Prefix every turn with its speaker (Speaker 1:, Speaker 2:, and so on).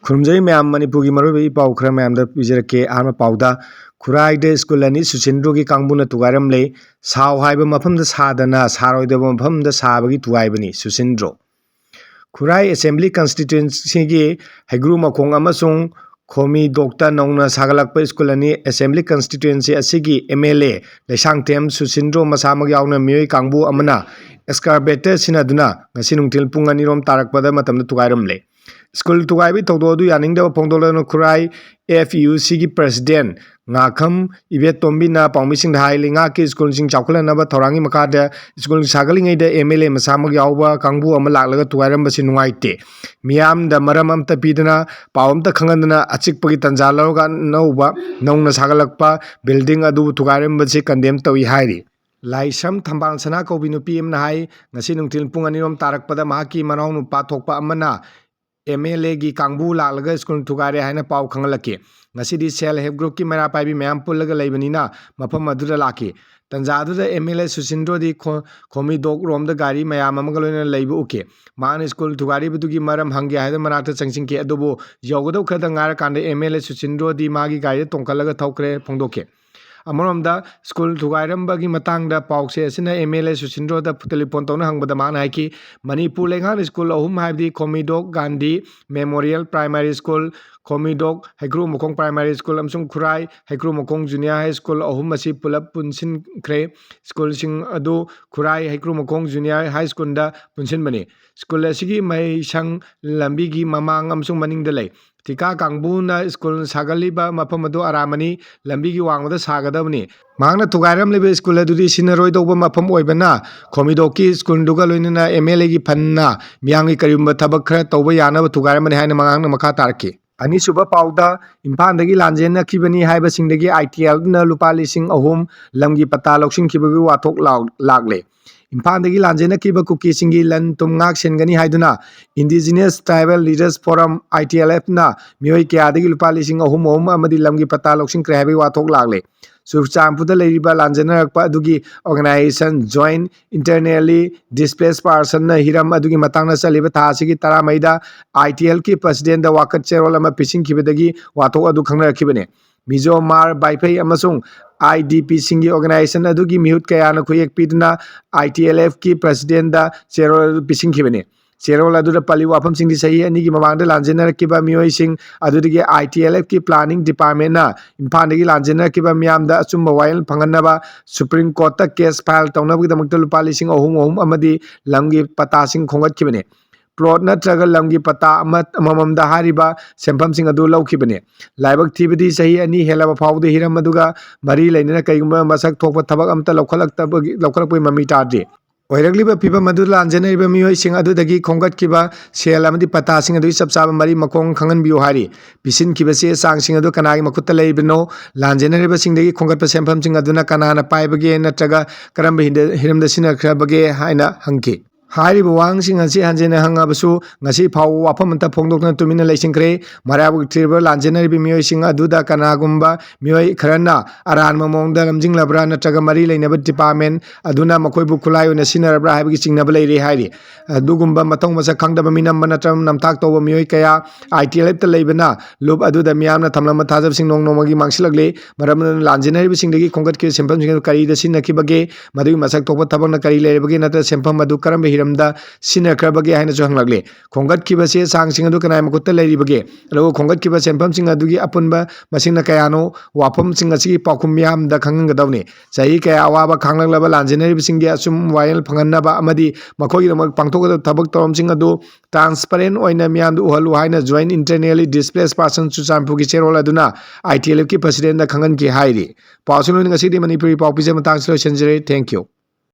Speaker 1: खुरमजई ma'am Manipur मरुब पाव खर ma'am पीजरके आम पाउदा खुराइद school अनि सुचिंद्रो की कांगबुना थुगाइरमले साव हाइब मफमद सादना सारोइदब मफमद साबगी थुगाइबनी सुचिंद्रो खुराई असेंबली कंस्टिट्यूएंसी की हैग्रु मखोंग अमसुंग खोमी डॉक्टर नौना सागलकप स्कूल अनि असेंबली कंस्टिट्यूएंसी असिगी एमएलए लेसांगथेम सुचिंद्रो मसामग यावना मियोय कांगबु अमना एक्सकार्बेटर सिनादुना ngasi nungtil pung ani rom tarakpada matamda thugairamle school थुगाइबी थौदोदु यानिंगदब फोंदोलन खुराई एफयूसी की president ngakam ibe tombina paumishing haili nga ki school sing chawklanaba thorangi makada school sagalingei da MLA masamag yawba kangbu ama laklaga tuairam basi nungaite miyam da maram amta pidana pawamta khangandana achikpagi tanjalaga nauba nauna sagalakpa building adu thugairam basi condemn tawi hairi Laishram थंबांग सना कौबी नुपी अमना हाई ngasi nungtil pung anirom tarakpada mahaki manau nupa thokpa amana MLA की कांगबू लालगा school थुगारे हाइना पाव खंगलके ngasi cell help group की मेरा पाइबी ma'am Pulga लेबनिना मफम अदुदा लाके तंजादुदा MLA सुचिंद्रो दी खोमी दोक रोम द गाड़ी मैम अमगा लोइना लेबु उके मान स्कूल थुगारी बुदुगी मरम हंगे हाइदा मनाता चंगसिंग के अदुबो यौगदो खदा ngar कांडे MLA सुचिंद्रो दी मागी गाड़ी तोंकलगा थौकरे फोंदोके अमरमदा स्कूल थुगाइरमबगी मतंगदा पाउसे असिना MLA सुचिंद्रो दा टेलीफोन तौना हंगबदा मान हाई कि मणिपुर लेंगान स्कूल अहुम हाइबदी Khomidok Gandhi memorial primary school Khomidok Heigru Makhong primary school अमसुंग Khurai Heigru Makhong junior high school अहुम असी पुलप पुनसिनख्रे स्कूल सिंग अदु Khurai Heigru Makhong junior high school दा पुनसिनबनी स्कूल असिगी मैसंग लंबीगी ममांग अमसुंग मनिंगदा लै टिका कांगबूना स्कूल सागलीबा मफम अदु आरामनी लंबीगी वांगदा सागदबनी मांगना थुगाइरम लेबे स्कूल अदुदी सिनरोइदोबा मफम ओइबना खोमीडोकी स्कूल दुगा लोइनना MLA की फन्ना मियांगी करिमबा थबक खरा तौबा यानबा थुगाइरमने हाइना मांगना मखा तारके अनीसुबा पाउदा इम्फालदगी लांजेन खिबनी हाइबसिंगदगी ITL ना लुपा लिसिंग अहुम लमगी पत्ता लौसिंग खिबगी वाथोक लागले इम्फालदगी लांजेन खिबा कुकी सिंगी लन तुमगाक सेनगनी हाइदुना indigenous tribal leaders forum ITLF ना मियोय क्यादगी लुपा लिसिंग अहुम अमदी लमगी पत्ता लौसिंग क्रेहबी वाथोक लागले सुरचांपुदा लेरिबा लांजेनरकपा अदुगी organisation joint internally displace person ना हिरम अदुगी मतांगना चलिबा थासिगी 13 मईदा ITL की प्रेसिडेंट दा वाकत चेरोल अमा पिसिंग खिबदगी वाथोक अदु खंगरखिबने मिजो मार बाइफै अमसुंग IDP सिंगी ऑर्गेनाइजेशन अदुगी मिहुत कयाना खुयेक पिदना ITLF की प्रेसिडेंट दा चेरोल पिसिंग खिबने चेरोल अदुदा पली वाफम सिंगी सही अनि की ममांगदा लांजेनरकिबा मियोय सिंग अदुदगी ITLF की प्लानिंग डिपार्टमेंट ना इम्फालदगी लांजेनरकिबा मियामदा अचुम्बा वायल फंगनबा सुप्रीम कोर्ट ता केस फाइल तौनबगिदमक्ता लुपा लिसिंग अहुम अमदी लंगी पतासिंग खोंगतखिबने प्लॉट नत्रगा लंगी पता अमममदा हारिबा सेंफमसिंग अदु लौखिबने लाइबक थीबदी सही अनि हेलाबा फाउदे हिरम अदुगा मरी लेनना कईगुंबा मसक थोकपा थबक अमता लौखलकपै ममी तादे ओइरगलिबा फिबा मदु लांजेनरिबा मियोय सिंग अदुदगी खोंगतखिबा सेल अमदी पतासिंग अदु सबसाबा मरी मखोंग खंगन बियो हारि पिसिन खिबसे सांगसिंग अदु कनागी मखुत्ता लेबिनो लांजेनरिबा सिंगदगी खोंगतपा सेंफमसिंग अदुना कनाना पाइबगे नत्रगा करम हिरमदा सिनखरबगे हाइना हंके हारिबा वांगसिंग असी हंजेना हंगाबसु ngasi फाव वाफम अंता फोंगदोकना तुमिना लेसिंखरे मराबु ट्रिबल लांजेनरिबि मियोयसिंग अदुदा कनागुंबा मियोय खरना अरान ममोंगदा लमजिंग लब्रा नत्रगा मरी लेनबा डिपार्टमेंट अदुना मखोयबु खुलाय ओना सिनरब्रा हाइबगी चिंगनबा लेरे हाइरि अदुगुंबा मतों मसा खंगदबा मिनम नत्रम नमताक तोबा मियोय कया ITLF ता लेबना लुप अदुदा मियामना थमलम थाजबसिंग नोंगनोमगी मांगसिलगले मरम लांजेनरिबि सिंगदगी खोंगतके सेंफमसिंग करीदा सिनखिबगे मदुगी मसक तोबा थबकना करी लेबगे नत्र सेंफम अदु करम हिरमदा सिनखरबगे हाइना जो हंगलगले खोंगतखिबसे सांगसिंग अदु कनाय मखुत्ता लेरिबगे लो खोंगतखिबा सेंफमसिंग अदुगी अपुनबा मसिंगना कयानो वाफमसिंग असिगी पाखुम मियामदा खंगंगदवने सही कया अवाबा खांगलगलबा लांजेनरिबिसिंगी असुम वायल फंगनबा अमदी मखोगिदमक पांगथोकदा थबक तौरमसिंग अदु ट्रांसपेरेंट ओइना मियामदु उहलु हाइना जॉइंट इंटरनली डिस्प्लेस पर्सन सुचांपुगी चेरोल अदुना ITLF की प्रेसिडेंट दा खंगन की हाइरि पाउसुलुनि ngasi di manipuri pau pije matang selo senjere thank you